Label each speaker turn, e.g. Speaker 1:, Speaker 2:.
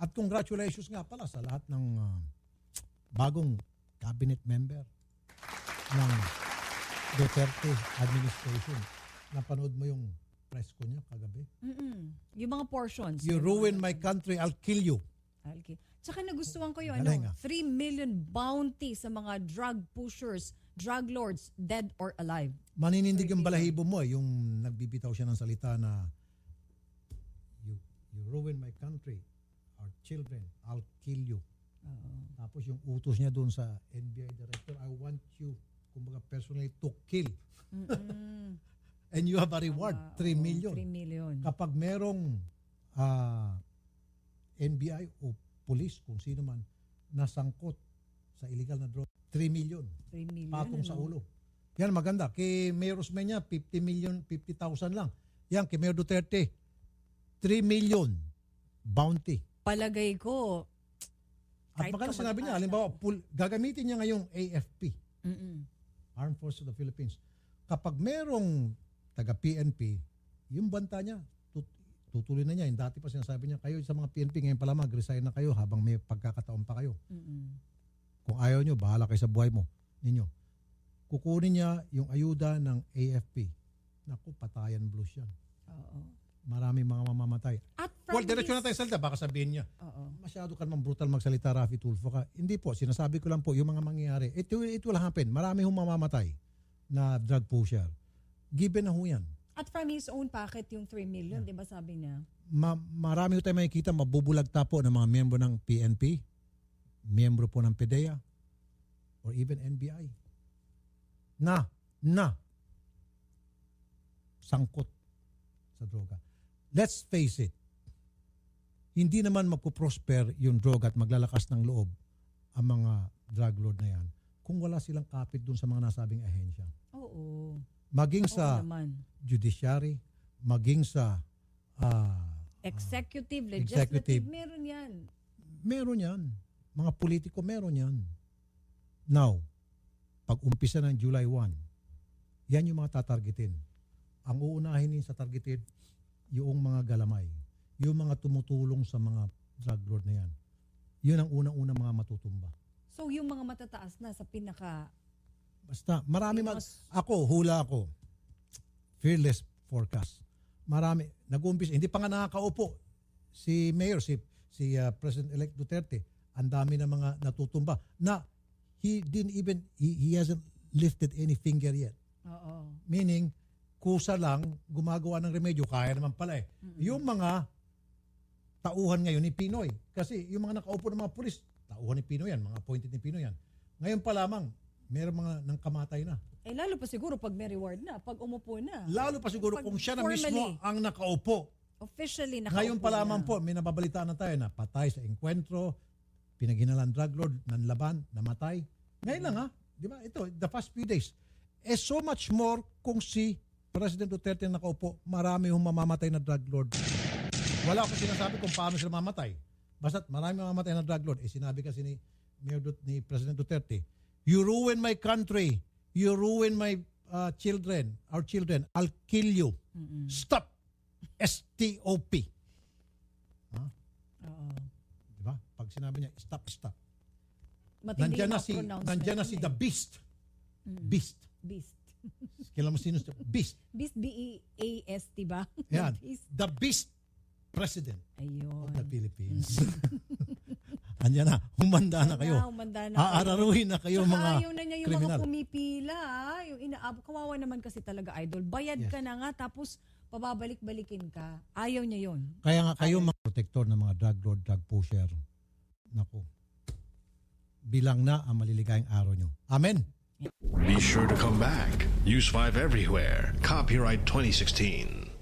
Speaker 1: At congratulations nga pala sa lahat ng bagong cabinet member ng Duterte administration. Napanood mo yung press ko niya kagabi?
Speaker 2: Yung mga portions.
Speaker 1: You ruin my country, I'll kill you.
Speaker 2: Okay. Tsaka nagustuhan ko yun,
Speaker 1: Galing,
Speaker 2: 3 million bounty sa mga drug pushers, drug lords, dead or alive.
Speaker 1: Maninindig yung balahibo mo yung nagbibitaw siya ng salita na you ruin my country, our children, I'll kill you. Tapos yung utos niya doon sa NBI director, I want you, kumbaga personally, to kill. And you have a reward, 3 million.
Speaker 2: 3 million.
Speaker 1: Kapag merong NBI o police, kung sino man, nasangkot sa illegal na drug, 3 million.
Speaker 2: 3 million.
Speaker 1: Patong sa ulo. Yan, maganda. Kay Mayor Osmeña, 50,000 lang. Yan, kay Mayor Duterte, 3 million bounty.
Speaker 2: Palagay ko,
Speaker 1: At maganda sinabi niya, halimbawa, gagamitin niya ngayong AFP, Armed Forces of the Philippines. Kapag merong taga-PNP, yung banta niya, tutuloy na niya. Yung dati pa sinasabi niya, kayo sa mga PNP, ngayon pala mag-resign na kayo habang may pagkakataon pa kayo. Kung ayaw niyo, bahala kayo sa buhay mo ninyo. Kukunin niya yung ayuda ng AFP. Naku, patayan blues yan.
Speaker 2: Oo.
Speaker 1: Maraming mga mamamatay.
Speaker 2: At
Speaker 1: Well, diretso na tayo salita. Baka sabihin niya, masyado ka naman brutal magsalita, Raffy Tulfo ka. Hindi po, sinasabi ko lang po yung mga mangyayari. It will happen. Marami hong mamamatay na drug pusher. Given na ho yan.
Speaker 2: At from his own pocket yung 3 million, di ba sabi niya?
Speaker 1: Marami ho tayo makikita, mabubulagta po ng mga miyembro ng PNP, miyembro po ng PDEA, or even NBI. Na sangkot sa droga. Let's face it, hindi naman magpo-prosper yung droga at maglalakas ng loob ang mga drug lord na yan kung wala silang kapit dun sa mga nasabing ahensya.
Speaker 2: Oo.
Speaker 1: Maging sa
Speaker 2: naman.
Speaker 1: judiciary, maging sa
Speaker 2: Executive, legislative,
Speaker 1: executive.
Speaker 2: meron yan.
Speaker 1: Meron yan. Mga politiko, meron yan. Now, pag umpisa ng July 1, yan yung mga tatargetin. Ang uunahin din sa targeted, yung mga galamay. Yung mga tumutulong sa mga drug lord na yan. Yun ang unang-unang mga matutumba.
Speaker 2: So yung mga matataas na sa pinaka...
Speaker 1: Basta, marami hula ako. Fearless forecast. Marami, nag-uumpisa, hindi pa nga nakakaupo si Mayor, si President-elect Duterte. Ang dami na mga natutumba na he hasn't lifted any finger yet.
Speaker 2: Oo.
Speaker 1: Meaning, kusa lang, gumagawa ng remedyo, kaya naman pala eh. Yung mga tauhan ngayon ni Pinoy, kasi yung mga nakaupo ng mga pulis, tauhan ni Pinoy yan, mga appointed ni Pinoy yan. Ngayon pa lamang, meron mga nang kamatay na.
Speaker 2: Eh lalo pa siguro pag may reward na, pag umupo na.
Speaker 1: Lalo pa siguro kung siya na
Speaker 2: formally,
Speaker 1: mismo ang nakaupo.
Speaker 2: Officially nakaupo
Speaker 1: Ngayon pa lamang
Speaker 2: na.
Speaker 1: po, may nababalitaan na tayo na patay sa enkwentro, pinaghinalan drug lord, nanlaban, namatay. Ngayon lang ha, di ba? Ito, the past few days. Eh so much more kung si President Duterte na nakaupo, marami hong mamamatay na drug lord. Wala akong sinasabi kung paano sila mamamatay. Basta't marami mamamatay na drug lord. Eh sinabi kasi ni President Duterte, you ruin my country, you ruin my children, our children, I'll kill you. Stop. STOP. Ha?
Speaker 2: Oo.
Speaker 1: Diba? Pag sinabi niya, stop.
Speaker 2: Matindi
Speaker 1: Nandiyan
Speaker 2: yung
Speaker 1: na si the beast. Beast.
Speaker 2: Beast.
Speaker 1: Kilala mo sino siya? Beast.
Speaker 2: Beast, B-E-A-S-T ba?
Speaker 1: Yan.
Speaker 2: Beast.
Speaker 1: The beast president
Speaker 2: Ayun.
Speaker 1: of the Philippines. Andiyan na. Humanda na kayo.
Speaker 2: Humanda na.
Speaker 1: Aararuhin na kayo
Speaker 2: Saka
Speaker 1: mga
Speaker 2: ayaw na niya yung
Speaker 1: kriminal.
Speaker 2: mga pumipila. Yung kawawa naman kasi talaga, idol. Bayad
Speaker 1: Yes.
Speaker 2: ka na nga, tapos pababalik-balikin ka. Ayaw niya yon.
Speaker 1: Kaya nga kayo mga protector ng mga drug lord, drug pusher. Naku. Bilang na ang maliligayang araw nyo. Amen.
Speaker 3: Be sure to come back. Use 5 everywhere. Copyright 2016.